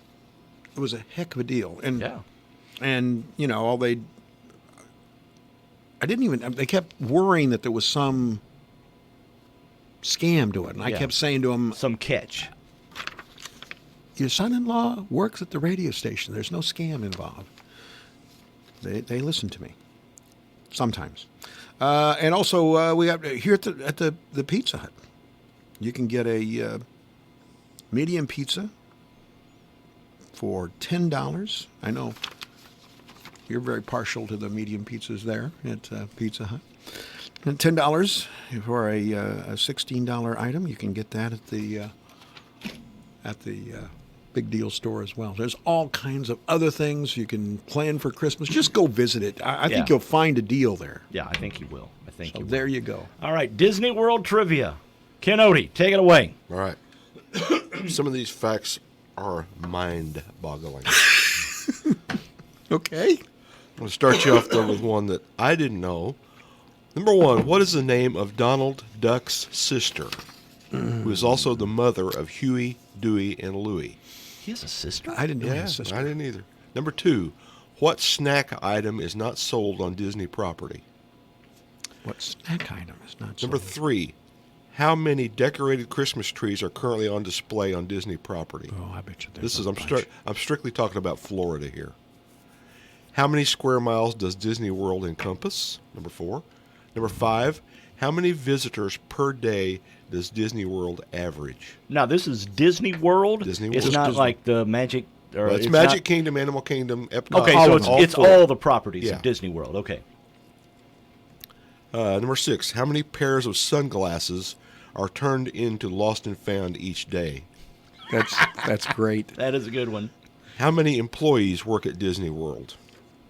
It was a heck of a deal. And yeah. And they kept worrying that there was some scam to it. And I kept saying to them, some catch. Your son-in-law works at the radio station. There's no scam involved. They listen to me sometimes. And also we got here at the Pizza Hut. You can get a medium pizza for $10. I know you're very partial to the medium pizzas there at Pizza Hut. And $10 for a $16 item. You can get that at the Big Deal Store as well. There's all kinds of other things you can plan for Christmas. Just go visit it. I think you'll find a deal there. Yeah, I think you will. There you go. All right, Disney World trivia. Ken Odie, take it away. All right. Some of these facts are mind-boggling. Okay. I'm going to start you off, though, with one that I didn't know. Number one, what is the name of Donald Duck's sister, who is also the mother of Huey, Dewey, and Louie? He has a sister? I didn't know he had a sister. I didn't either. Number two, what snack item is not sold on Disney property? What snack item is not sold? Number three, how many decorated Christmas trees are currently on display on Disney property? Oh, I bet you there's I'm strictly talking about Florida here. How many square miles does Disney World encompass? Number four. Number five, how many visitors per day does Disney World average? Now, this is Disney World? Disney World. It's not like the Magic... It's Magic Kingdom, Animal Kingdom, Epcot. Okay, so it's all the properties of Disney World. Okay. Number six, how many pairs of sunglasses are turned into lost and found each day? That's great. That is a good one. How many employees work at Disney World?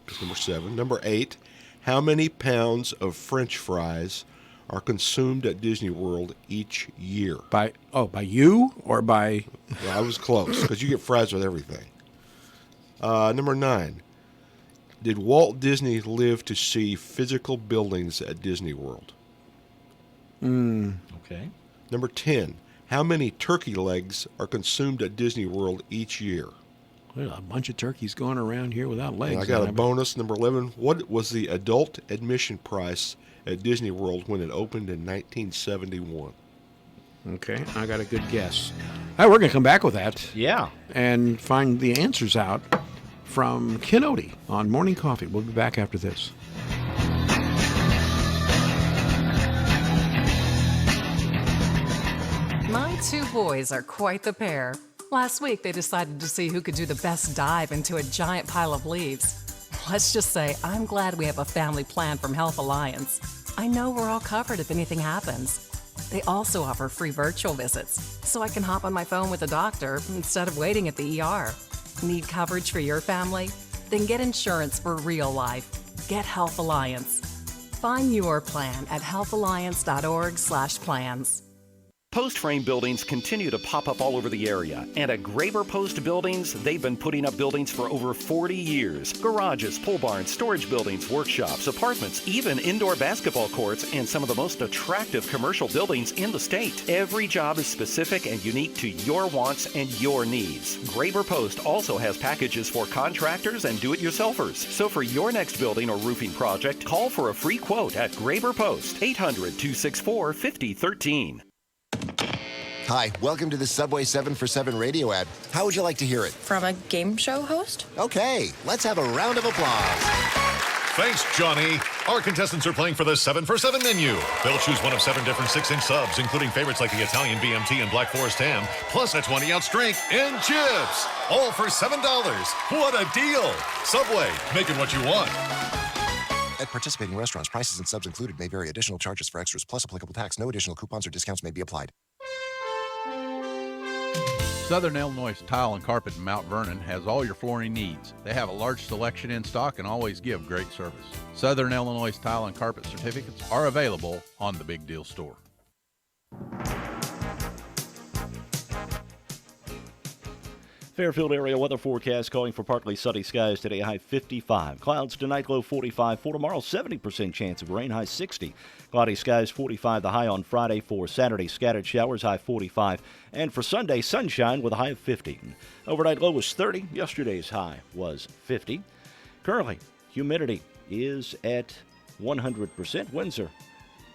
That's number seven. Number eight, how many pounds of French fries are consumed at Disney World each year? By you or by... Well, I was close, because you get fries with everything. Number nine, did Walt Disney live to see physical buildings at Disney World? Okay. Number 10, how many turkey legs are consumed at Disney World each year? Well, a bunch of turkeys going around here without legs. And I got a bonus. Number 11, what was the adult admission price at Disney World when it opened in 1971? Okay, I got a good guess. All right, we're going to come back with that. Yeah. And find the answers out from Ken Odie on Morning Coffee. We'll be back after this. My two boys are quite the pair. Last week, they decided to see who could do the best dive into a giant pile of leaves. Let's just say I'm glad we have a family plan from Health Alliance. I know we're all covered if anything happens. They also offer free virtual visits, so I can hop on my phone with a doctor instead of waiting at the ER. Need coverage for your family? Then get insurance for real life. Get Health Alliance. Find your plan at healthalliance.org/plans. Post frame buildings continue to pop up all over the area, and at Graber Post Buildings, they've been putting up buildings for over 40 years. Garages, pole barns, storage buildings, workshops, apartments, even indoor basketball courts, and some of the most attractive commercial buildings in the state. Every job is specific and unique to your wants and your needs. Graber Post also has packages for contractors and do-it-yourselfers. So for your next building or roofing project, call for a free quote at Graber Post, 800-264-5013. Hi, welcome to the Subway 7 for 7 radio ad. How would you like to hear it? From a game show host? Okay, let's have a round of applause. Thanks, Johnny. Our contestants are playing for the 7 for 7 menu. They'll choose one of 7 different 6-inch subs, including favorites like the Italian BMT and Black Forest ham, plus a 20-ounce drink and chips. All for $7. What a deal! Subway, make it what you want. At participating restaurants, prices and subs included may vary. Additional charges for extras plus applicable tax. No additional coupons or discounts may be applied. Southern Illinois Tile and Carpet in Mount Vernon has all your flooring needs. They have a large selection in stock and always give great service. Southern Illinois Tile and Carpet certificates are available on the Big Deal Store. Fairfield area weather forecast calling for partly sunny skies today, high 55. Clouds tonight, low 45. For tomorrow, 70% chance of rain, high 60. Cloudy skies, 45 the high on Friday. For Saturday, scattered showers, high 45. And for Sunday, sunshine with a high of 50. Overnight low was 30. Yesterday's high was 50. Currently, humidity is at 100%. Winds are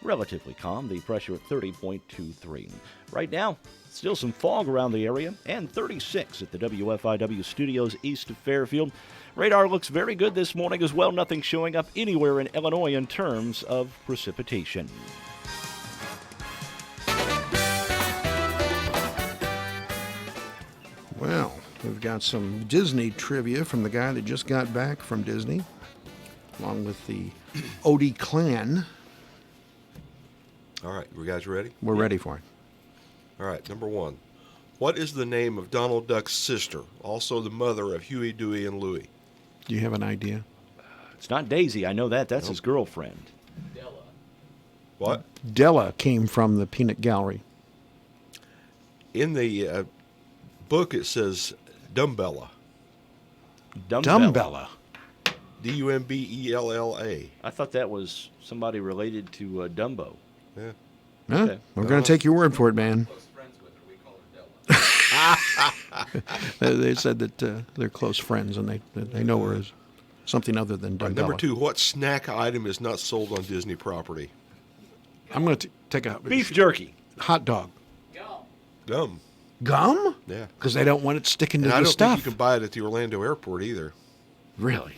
relatively calm. The pressure at 30.23. Right now, still some fog around the area, and 36 at the WFIW studios east of Fairfield. Radar looks very good this morning as well. Nothing showing up anywhere in Illinois in terms of precipitation. Well, we've got some Disney trivia from the guy that just got back from Disney, along with the Odie clan. All right, you guys ready? We're ready for it. All right, number one. What is the name of Donald Duck's sister, also the mother of Huey, Dewey, and Louie? Do you have an idea? It's not Daisy. I know that. That's his girlfriend. What? Della came from the Peanut Gallery. In the book, it says Dumbella. Dumbella. Dumbella. I thought that was somebody related to Dumbo. Yeah. Huh? Okay. We're going to take your word for it, man. They said that they're close friends and they know her as something other than Dumbella. Number two, what snack item is not sold on Disney property? I'm going to take a beef jerky. Hot dog. Gum. Gum? Yeah. Because they don't want it sticking to And I the don't stuff. think you can buy it at the Orlando airport either. Really?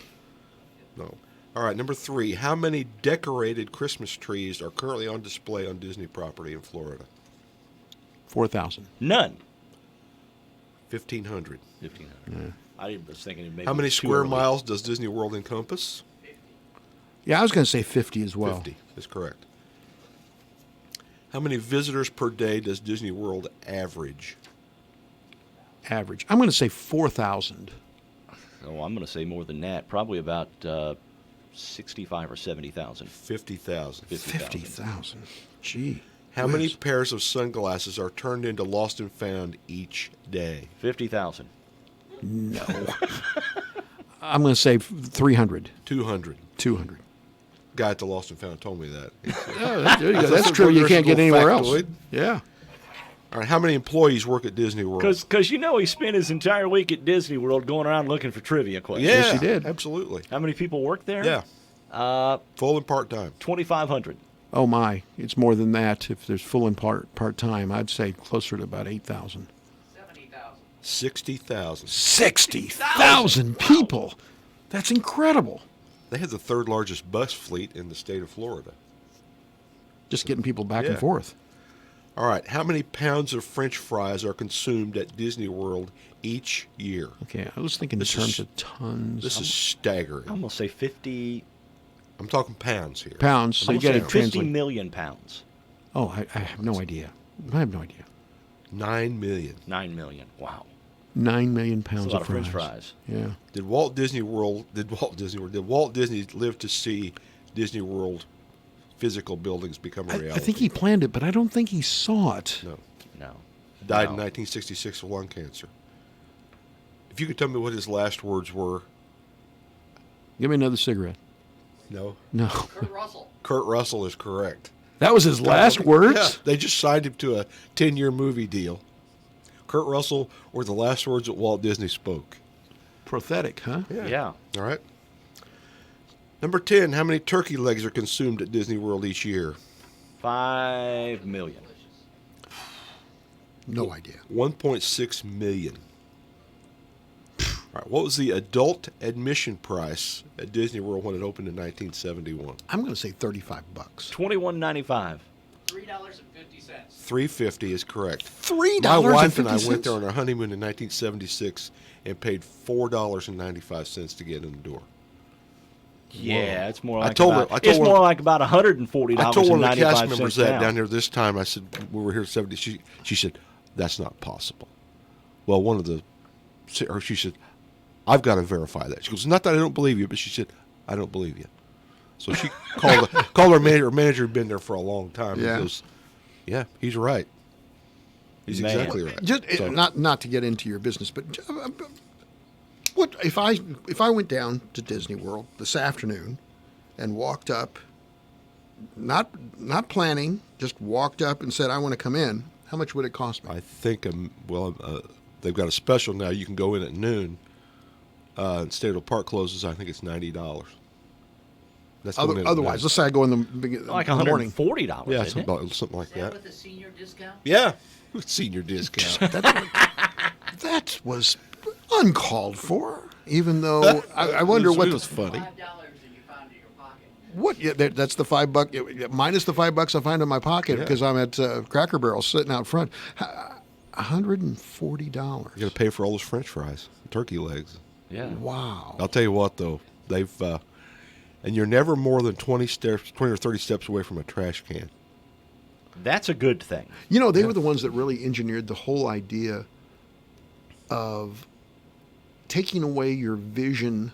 No. All right, number three, how many decorated Christmas trees are currently on display on Disney property in Florida? 4,000. None. 1,500. 1,500. I was thinking maybe How many too square early. miles does Disney World encompass? Yeah, I was going to say 50 as well. 50 is correct. How many visitors per day does Disney World average? Average. I'm going to say 4,000. Oh, I'm going to say more than that. Probably about 65 or 70,000. 50,000. 50,000. Gee. How many pairs of sunglasses are turned into lost and found each day? 50,000. No. I'm going to say 300. 200. 200. Guy at the Lost and Found told me that. There you go. That's true. You can't get anywhere else. Factoid. Yeah. All right. How many employees work at Disney World? Because you know he spent his entire week at Disney World going around looking for trivia questions. Yeah, Yes, he did. Absolutely. How many people work there? Yeah. Full and part time. 2,500. Oh, my. It's more than that. If there's full and part-time, I'd say closer to about 8,000. 60,000. 60,000 people. That's incredible. They have the third largest bus fleet in the state of Florida. Just getting people back and Yeah. forth. All right. How many pounds of French fries are consumed at Disney World each year? Okay, I was thinking in This terms is- of tons. This is staggering. I'm going to say 50. I'm talking pounds here. Pounds. So I'm you going got to to say 50 translate. million pounds. Oh, I have no idea. I have no idea. 9 million. 9 million. Wow. 9 million That's pounds a lot of of French fries. fries. Yeah. Did Walt Disney live to see Disney World physical buildings become a reality? I think he planned it, but I don't think he saw it. No. No. Died in No. 1966 of lung cancer. If you could tell me what his last words were. Give me another cigarette. No. No. Kurt Russell is correct. That was his last words? Yeah, they just signed him to a 10-year movie deal. Kurt Russell were the last words that Walt Disney spoke. Prophetic, huh? Yeah. All right. Number 10, how many turkey legs are consumed at Disney World each year? 5 million. No idea. 1.6 million. All right, what was the adult admission price at Disney World when it opened in 1971? I'm going to say $35. $21.95. $3.50 is correct. $3.50? My wife and I went there on our honeymoon in 1976 and paid $4.95 to get in the door. Yeah, it's more like it's more like about $140. I told one of the cast 95 members cents that now. down there this time. I said, we were here 70. She said, that's not possible. Well, she said, I've got to verify that. She goes, not that I don't believe you, but she said, I don't believe you. So she called her manager. Her manager had been there for a long time. Yeah. He goes, yeah, he's right. He's exactly right. Just So- not to get into your business, but what if I went down to Disney World this afternoon and walked up, not planning, just walked up and said I want to come in? How much would it cost me? I think they've got a special now. You can go in at noon. State of the park closes. I think it's $90. That's going in at Otherwise, noon. let's say I go in the Like morning. $140. Yeah, isn't it? something like that. With a senior discount? Yeah, with senior discount. That was uncalled for. Even though I wonder what it was funny. What? Yeah, that's the $5 minus the $5 I find in my pocket because I'm at Cracker Barrel sitting out front. $140. You got to pay for all those French fries, turkey legs. Yeah. Wow. I'll tell you what, though, they've and you're never more than 20 or 30 steps away from a trash can. That's a good thing. You know, they were the ones that really engineered the whole idea of taking away your vision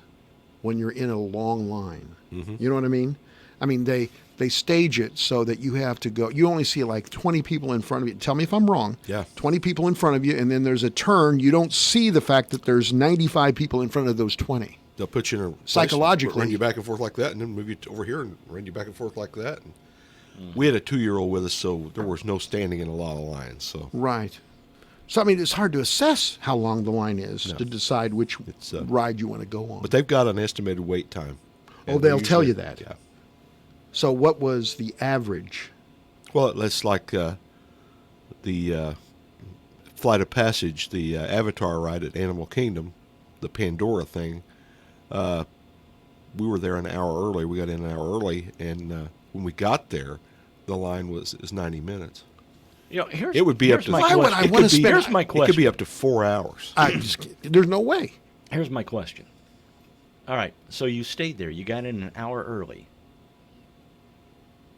when you're in a long line. Mm-hmm. You know what I mean? I mean, they stage it so that you have to go. You only see like 20 people in front of you. Tell me if I'm wrong. Yeah. 20 people in front of you, and then there's a turn. You don't see the fact that there's 95 people in front of those 20. They'll put you in a place, Psychologically. run you back and forth like that, and then move you over here and run you back and forth like that. And we had a 2-year-old with us, so there was no standing in a lot of lines. So Right. So, I mean, it's hard to assess how long the line is to decide which ride you want to go on. But they've got an estimated wait time. Oh, And they'll usually- tell you that. Yeah. So what was the average? Well, it's like the Flight of Passage, the Avatar ride at Animal Kingdom, the Pandora thing. We were there an hour early. We got in an hour early, and when we got there, the line is 90 minutes. You know, It would be up to. Why would I want to spend? Here's my It could be question. up to 4 hours. There's no way. Here's my question. All right, so you stayed there. You got in an hour early.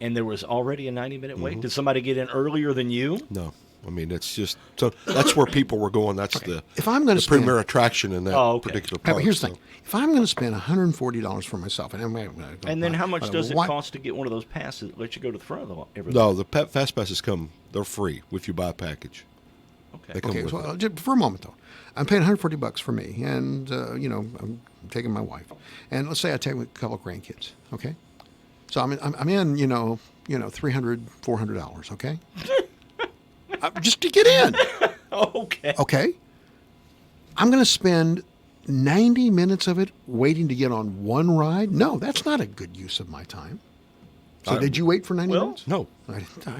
And there was already a 90-minute wait? Mhm. Did somebody get in earlier than you? No, I mean it's just so that's where people were going. That's If I'm going the to spend premier attraction in that particular But park. here's the so. thing: if I'm going to spend $140 for myself, and I'm going to And then how much does it why- cost to get one of those passes that let you go to the front of the everything? No, the fast passes they're free if you buy a package. Okay. They come Okay, with so it. just for a moment though, I'm paying $140 for me, and I'm taking my wife, and let's say I take a couple of grandkids. Okay, so I'm in $300, $400. Okay, just to get in. Okay. Okay, I'm going to spend 90 minutes of it waiting to get on one ride. No, that's not a good use of my time. So did you wait for 90 well, minutes? No,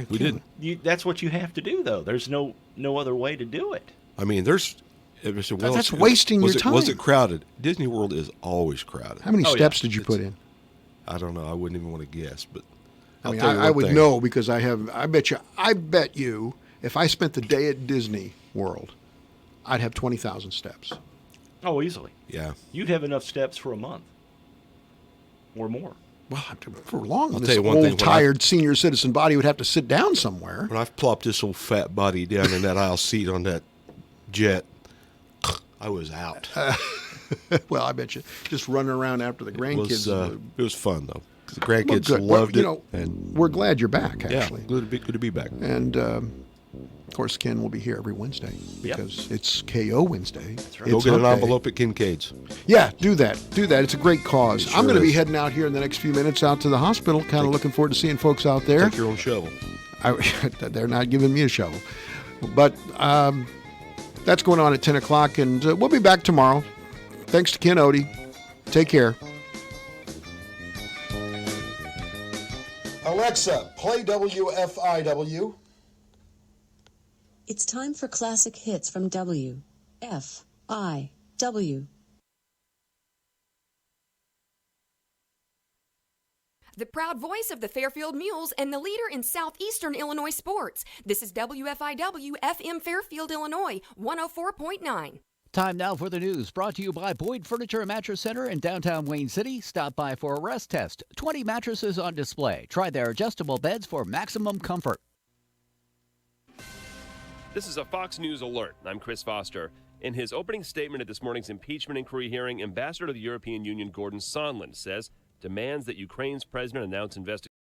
we didn't. That's what you have to do, though. There's no other way to do it. I mean, that's wasting your time. Was it crowded? Disney World is always crowded. How many steps did you put in? I don't know. I wouldn't even want to guess, but I I'll mean, tell you I one would thing. know because I bet you, if I spent the day at Disney World, I'd have 20,000 steps. Oh, easily. Yeah. You'd have enough steps for a month or more. Well, for long, I'll this tell you one old, thing, when tired senior citizen body would have to sit down somewhere. When I've plopped this old fat body down in that aisle seat on that jet, I was out. Well, I bet you just running around after the grandkids. It was fun though. The grandkids good. loved Well, it. And we're glad you're back. Actually, yeah, good to be back. And of course, Ken will be here every Wednesday because it's KO Wednesday. That's Go get an envelope at Kincaid's. Yeah, do that. It's a great cause. It sure I'm going to be is. heading out here in the next few minutes out to the hospital. Kind of looking forward to seeing folks out there. Take your own shovel. They're not giving me a shovel. But that's going on at 10 o'clock, and we'll be back tomorrow. Thanks to Ken Odie. Take care. Alexa, play WFIW. It's time for classic hits from WFIW. The proud voice of the Fairfield Mules and the leader in southeastern Illinois sports. This is WFIW FM Fairfield, Illinois, 104.9. Time now for the news, brought to you by Boyd Furniture and Mattress Center in downtown Wayne City. Stop by for a rest test. 20 mattresses on display. Try their adjustable beds for maximum comfort. This is a Fox News alert. I'm Chris Foster. In his opening statement at this morning's impeachment inquiry hearing, Ambassador to the European Union Gordon Sondland says demands that Ukraine's president announce investigation